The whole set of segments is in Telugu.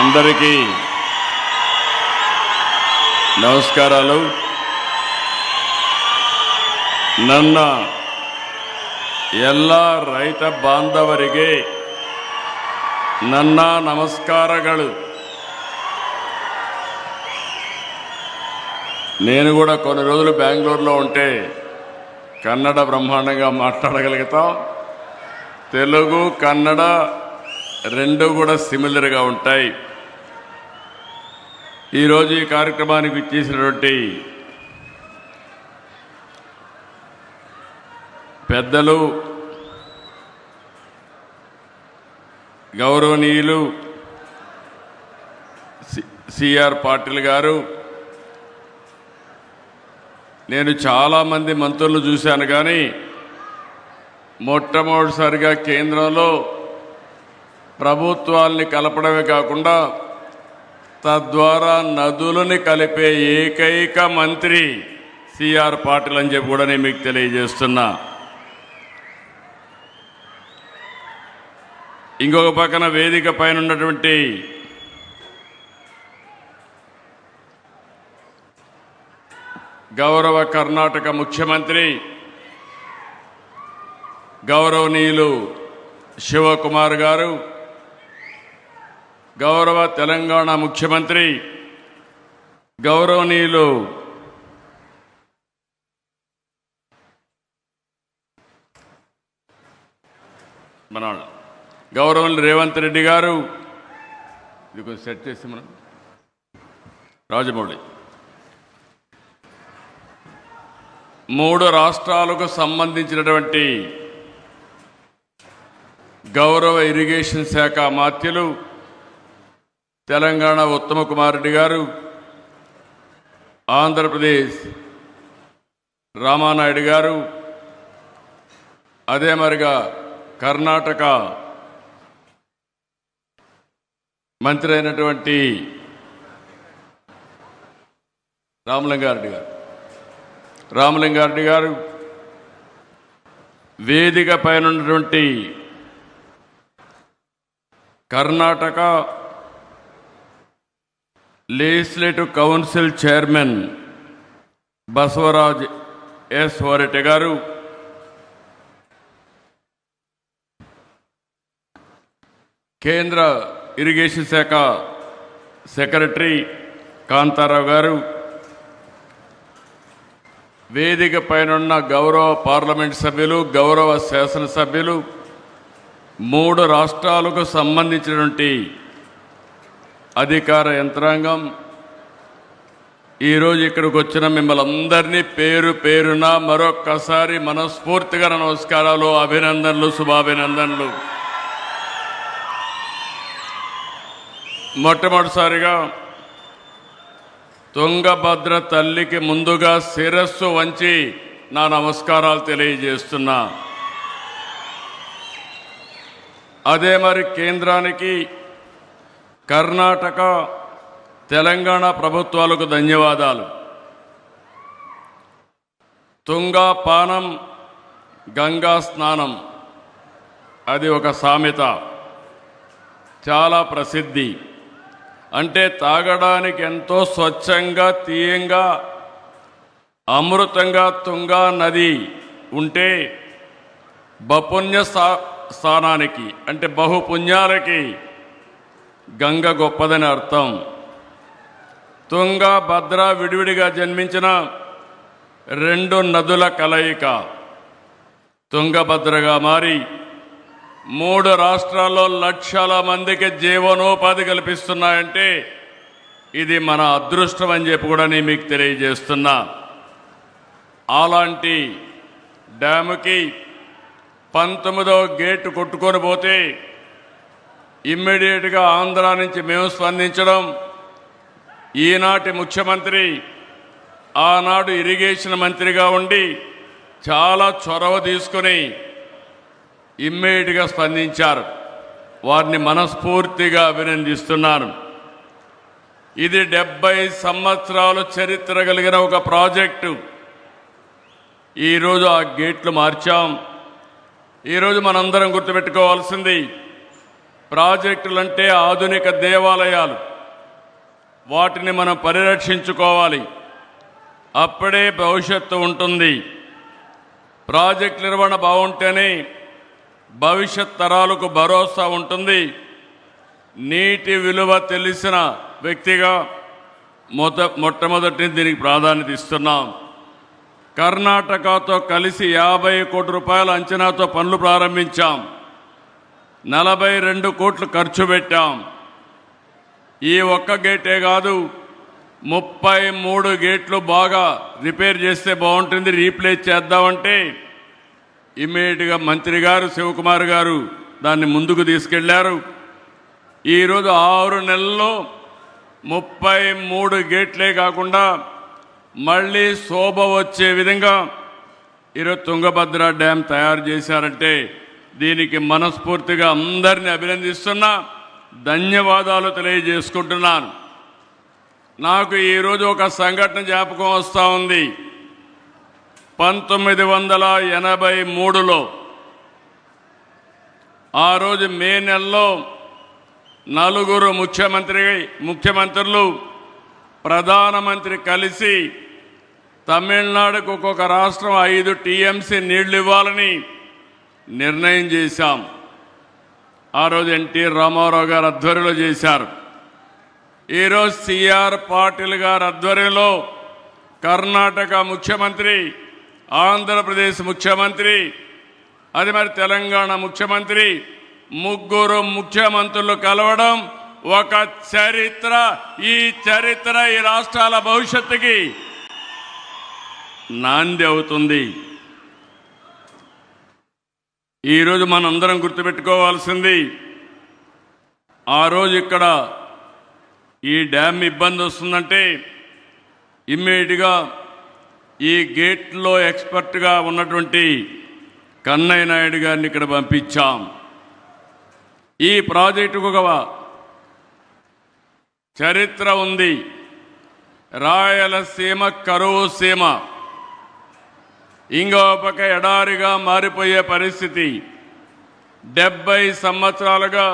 అందరికీ నమస్కారాలు. ನನ್ನ ಎಲ್ಲ ರೈತ ಬಾಂಧವರಿಗೆ ನನ್ನ ನಮಸ್ಕಾರಗಳು. నేను కూడా కొన్ని రోజులు బెంగళూరులో ఉంటే కన్నడ బ్రహ్మాండంగా మాట్లాడగలుగుతాం. తెలుగు కన్నడ రెండు కూడా సిమిలర్గా ఉంటాయి. ఈరోజు ఈ కార్యక్రమానికి ఇచ్చేసినటువంటి పెద్దలు, గౌరవనీయులు సిఆర్ పాటిల్ గారు, నేను చాలామంది మంత్రులు చూశాను, కానీ మొట్టమొదటిసారిగా కేంద్రంలో ప్రభుత్వాల్ని కలపడమే కాకుండా తద్వారా నదులని కలిపే ఏకైక మంత్రి సిఆర్ పాటిల్ అని చెప్పి కూడా నేను మీకు తెలియజేస్తున్నా. ఇంకొక పక్కన వేదిక పైన ఉన్నటువంటి గౌరవ కర్ణాటక ముఖ్యమంత్రి గౌరవనీయులు శివకుమార్ గారు, గౌరవ తెలంగాణ ముఖ్యమంత్రి గౌరవనీయులు గౌరవనీయులు రేవంత్ రెడ్డి గారు, ఇది కొంచెం సెట్ చేసి మనం రాజమౌళి, మూడు రాష్ట్రాలకు సంబంధించినటువంటి గౌరవ ఇరిగేషన్ శాఖ మాత్యులు తెలంగాణ ఉత్తమ కుమార్ రెడ్డి గారు, ఆంధ్రప్రదేశ్ రామానాయుడు గారు, అదే మరిగా కర్ణాటక మంత్రి అయినటువంటి రామలింగారెడ్డి గారు, వేదిక పైన ఉన్నటువంటి Karnataka legislative council chairman Basavaraj S వరెడ్డి గారు, కేంద్ర ఇరిగేషన్ శాఖ సెక్రటరీ కాంతారావు గారు, వేదిక పైన గౌరవ పార్లమెంట్ సభ్యులు, గౌరవ శాసనసభ్యులు, మూడు రాష్ట్రాలకు సంబంధించినటువంటి అధికార యంత్రాంగం, ఈరోజు ఇక్కడికి వచ్చిన మిమ్మల్ని అందరినీ పేరు పేరున మరొక్కసారి మనస్ఫూర్తిగా నమస్కారాలు, అభినందనలు, శుభాభినందనలు. మొట్టమొదటిసారిగా తుంగభద్ర తల్లికి ముందుగా శిరస్సు వంచి నా నమస్కారాలు తెలియజేస్తున్నా. అదే మరి కేంద్రానికి, కర్ణాటక, తెలంగాణ ప్రభుత్వాలకు ధన్యవాదాలు. తుంగా పానం గంగా స్నానం, అది ఒక సామెత, చాలా ప్రసిద్ధి. అంటే తాగడానికి ఎంతో స్వచ్ఛంగా, తీయంగా, అమృతంగా తుంగా నది ఉంటే బపుణ్య స్థానానికి అంటే బహుపుణ్యాలకి గంగ గొప్పదని అర్థం. తుంగ, భద్ర విడివిడిగా జన్మించిన రెండు నదుల కలయిక తుంగభద్రగా మారి మూడు రాష్ట్రాల్లో లక్షల మందికి జీవనోపాధి కల్పిస్తున్నాయంటే ఇది మన అదృష్టం అని చెప్పి కూడా నేను మీకు తెలియజేస్తున్నా. అలాంటి డ్యాముకి 19వ గేటు కొట్టుకొని పోతే ఇమ్మీడియట్గా ఆంధ్ర నుంచి మేము స్పందించడం, ఈనాటి ముఖ్యమంత్రి ఆనాడు ఇరిగేషన్ మంత్రిగా ఉండి చాలా చొరవ తీసుకుని ఇమ్మీడియట్గా స్పందించారు. వారిని మనస్ఫూర్తిగా అభినందిస్తున్నాను. ఇది 70 సంవత్సరాల చరిత్ర కలిగిన ఒక ప్రాజెక్టు. ఈరోజు ఆ గేట్లు మార్చాం. ఈరోజు మనందరం గుర్తుపెట్టుకోవాల్సింది ప్రాజెక్టులంటే ఆధునిక దేవాలయాలు, వాటిని మనం పరిరక్షించుకోవాలి. అప్పుడే భవిష్యత్తు ఉంటుంది. ప్రాజెక్ట్ నిర్వహణ బాగుంటేనే భవిష్యత్ తరాలకు భరోసా ఉంటుంది. నీటి విలువ తెలిసిన వ్యక్తిగా మొట్టమొదటి దీనికి ప్రాధాన్యత ఇస్తున్నాం. కర్ణాటకతో కలిసి 50 కోట్ల రూపాయల అంచనాతో పనులు ప్రారంభించాం. 42 కోట్లు ఖర్చు పెట్టాం. ఈ ఒక్క గేటే కాదు, 33 గేట్లు బాగా రిపేర్ చేస్తే బాగుంటుంది, రీప్లేస్ చేద్దామంటే ఇమ్మీడియట్గా మంత్రి గారు శివకుమార్ గారు దాన్ని ముందుకు తీసుకెళ్లారు. ఈరోజు 6 నెలల్లో 33 గేట్లే కాకుండా మళ్ళీ శోభ వచ్చే విధంగా ఈరోజు తుంగభద్ర డ్యామ్ తయారు చేశారంటే దీనికి మనస్ఫూర్తిగా అందరినీ అభినందిస్తున్నా, ధన్యవాదాలు తెలియజేసుకుంటున్నాను. నాకు ఈరోజు ఒక సంఘటన జ్ఞాపకం వస్తూ ఉంది. 1983లో ఆ రోజు మే నెలలో 4 ముఖ్యమంత్రులు ప్రధానమంత్రి కలిసి తమిళనాడుకు ఒక్కొక్క రాష్ట్రం 5 టీఎంసీ నీళ్లు ఇవ్వాలని నిర్ణయం చేశాం. ఆ రోజు ఎన్టీ రామారావు గారు ఆధ్వర్యంలో చేశారు. ఈరోజు సిఆర్ పాటిల్ గారి ఆధ్వర్యంలో కర్ణాటక ముఖ్యమంత్రి, ఆంధ్రప్రదేశ్ ముఖ్యమంత్రి, అది మరి తెలంగాణ ముఖ్యమంత్రి, 3 ముఖ్యమంత్రులు కలవడం ఒక చరిత్ర. ఈ చరిత్ర ఈ రాష్ట్రాల భవిష్యత్తుకి నాంది అవుతుంది. ఈరోజు మనందరం గుర్తుపెట్టుకోవాల్సింది, ఆ రోజు ఇక్కడ ఈ డ్యామ్ ఇబ్బంది వస్తుందంటే ఇమ్మీడియట్గా ఈ గేట్లో ఎక్స్పర్ట్గా ఉన్నటువంటి కన్నయ్య నాయుడు గారిని ఇక్కడ పంపించాం. ఈ ప్రాజెక్టుకు ఒక చరిత్ర ఉంది. రాయలసీమ కరువు సీమ, ఇంకో పక్క ఎడారిగా మారిపోయే పరిస్థితి. 70 సంవత్సరాలుగా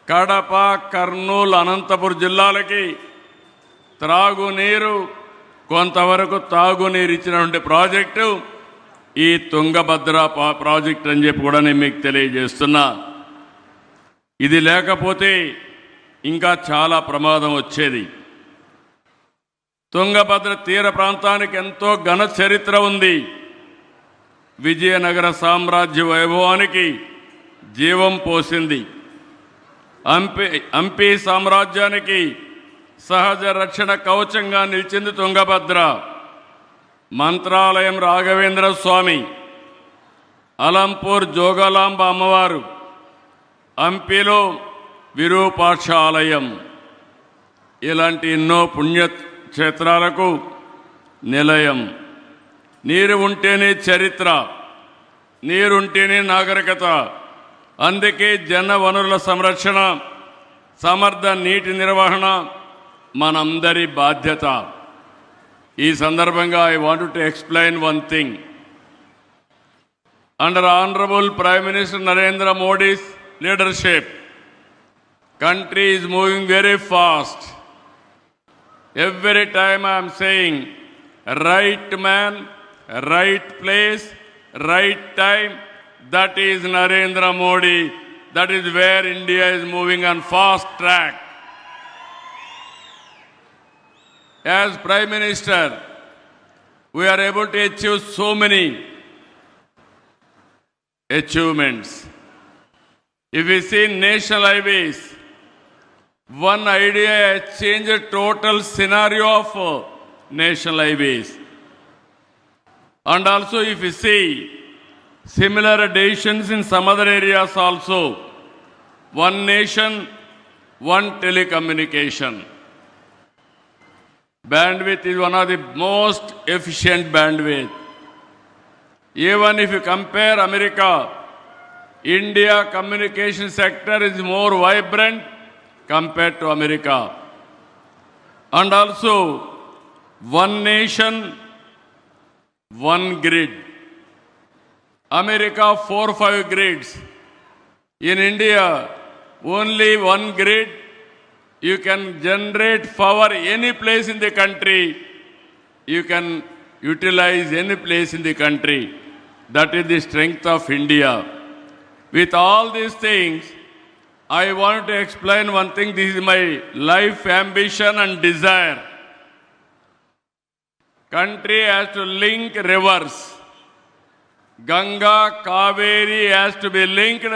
కడప, కర్నూలు, అనంతపురం జిల్లాలకి త్రాగునీరు, కొంతవరకు తాగునీరు ఇచ్చినటువంటి ప్రాజెక్టు ఈ తుంగభద్ర ప్రాజెక్ట్ అని చెప్పి కూడా నేను మీకు తెలియజేస్తున్నా. ఇది లేకపోతే ఇంకా చాలా ప్రమాదం వచ్చేది. తుంగభద్ర తీర ప్రాంతానికి ఎంతో ఘన చరిత్ర ఉంది. విజయనగర సామ్రాజ్య వైభవానికి జీవం పోసింది. హంపి సామ్రాజ్యానికి సహజ రక్షణ కవచంగా నిలిచింది తుంగభద్ర. మంత్రాలయం రాఘవేంద్ర స్వామి, అలంపూర్ జోగలాంబ అమ్మవారు, హంపిలో విరూపాక్ష ఆలయం, ఇలాంటి ఎన్నో పుణ్యక్షేత్రాలకు నిలయం. నీరు ఉంటేనే చరిత్ర, నీరుంటేనే నాగరికత. అందుకే జన వనరుల సంరక్షణ, సమర్థ నీటి నిర్వహణ మనందరి బాధ్యత. ఈ సందర్భంగా I want to explain one thing. Under honourable prime minister Narendra Modi's leadership, country is moving very fast. Every time I am saying right man, right place, right time, that is Narendra Modi. That is where India is moving on fast track. As Prime Minister, we are able to achieve so many achievements. If we see national highways, one idea has changed the total scenario of national highways. And also if we see similar additions in some other areas also, one nation, one telecommunication. Bandwidth is one of the most efficient bandwidth. Even if you compare America, India communication sector is more vibrant compared to America. And also, one nation, one grid. America 4-5 grids. In India, only one grid, you can generate power any place in the country. You can utilize any place in the country. That is the strength of India. With all these things, I want to explain one thing. This is my life ambition and desire. Country has to link rivers. Ganga, Kaveri has to be linked.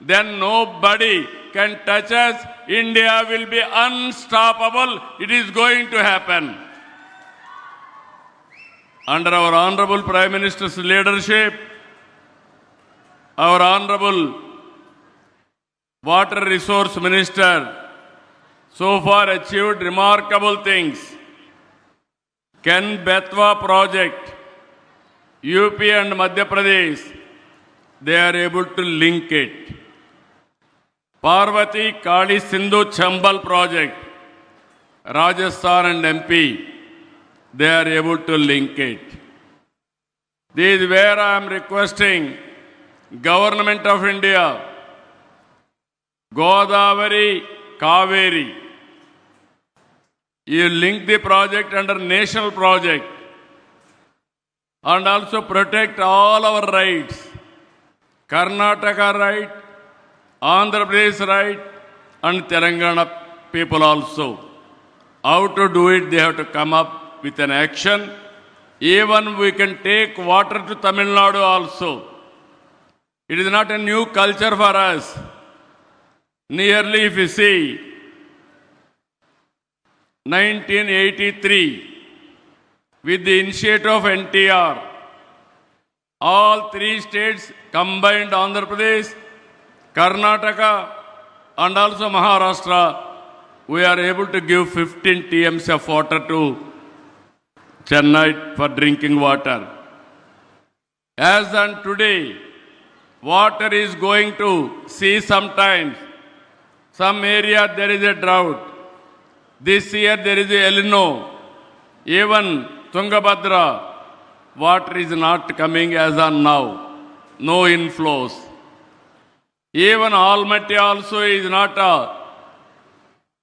Then nobody can touch us. India will be unstoppable. It is going to happen. Under our Honorable Prime Minister's leadership, our Honorable Water Resource Minister so far achieved remarkable things. Ken Betwa project, UP and Madhya Pradesh, they are able to link it. Parvati Kali Sindhu Chambal project, Rajasthan and MP, they are able to link it. This is where I am requesting Government of India, Godavari, Kaveri, you link the project under national project and also protect all our rights. Karnataka right, Andhra Pradesh right, and Telangana people also. How to do it, they have to come up with an action. Even we can take water to Tamil Nadu also. It is not a new culture for us. Nearly, if you see, 1983, with the initiative of NTR, all three states combined, Andhra Pradesh, Karnataka, and also Maharashtra, we are able to give 15 TMs of water to Chennai for drinking water. As on today, water is going to see sometimes. Some area there is a drought. This year there is a El Nino. Even Tungabhadra, water is not coming as on now. No inflows. Even Almaty also is not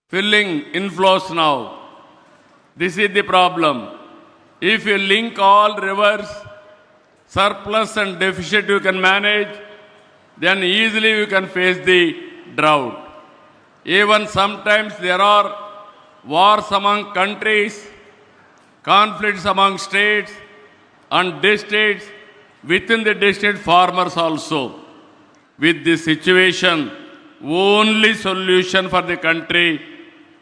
filling inflows now. This is the problem. If you link all rivers, surplus and deficit you can manage, then easily you can face the drought. Even sometimes there are wars among countries, conflicts among states and districts, within the district farmers also. With this situation, only solution for the country,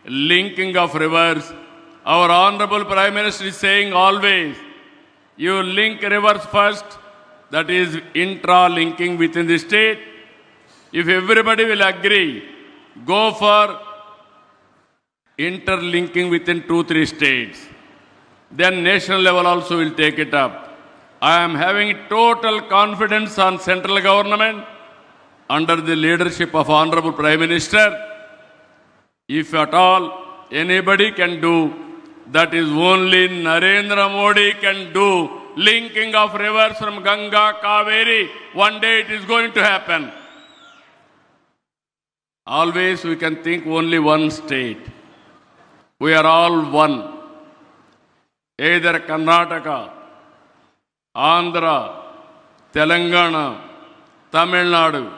linking of rivers. Our Honorable Prime Minister is saying always, you link rivers first, that is intra-linking within the state. If everybody will agree, go for interlinking within 2-3 states. Then national level also will take it up. I am having total confidence on central government under the leadership of Honorable Prime Minister. If at all anybody can do, that is only Narendra Modi can do. Linking of rivers from Ganga, Kaveri, one day it is going to happen. Always we can think only one state. We are all one. Either Karnataka, Andhra, Telangana, Tamil Nadu.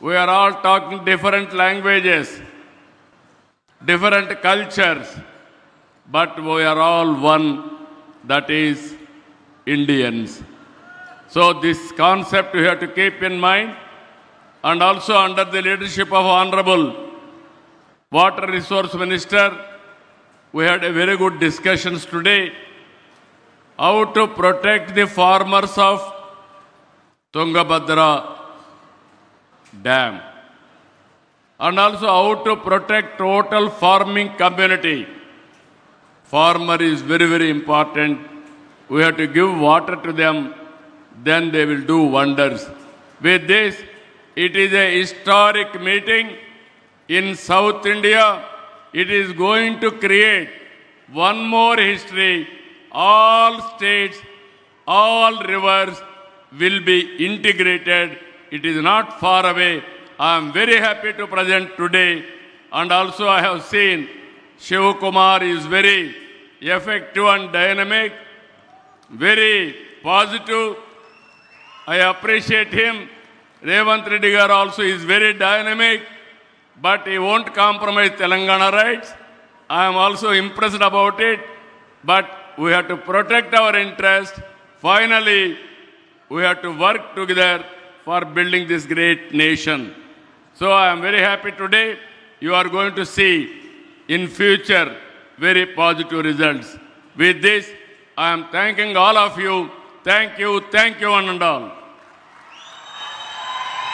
We are all talking different languages, different cultures, but we are all one, that is Indians. So this concept we have to keep in mind, and also under the leadership of Honorable Water Resource Minister, we had a very good discussions today, how to protect the farmers of Tungabhadra Dam, and also how to protect total farming community. Farmer is very, very important. We have to give water to them, then they will do wonders. With this, it is a historic meeting in South India. It is going to create one more history. All states, all rivers will be integrated. It is not far away. I am very happy to present today, and also I have seen Shiv Kumar is very effective and dynamic, very positive. I appreciate him. Revant Reddy Garu also is very dynamic, but he won't compromise Telangana rights. I am also impressed about it, but we have to protect our interest. Finally, we have to work together for building this great nation. So I am very happy today. You are going to see in future very positive results. With this, I am thanking all of you. Thank you, one and all.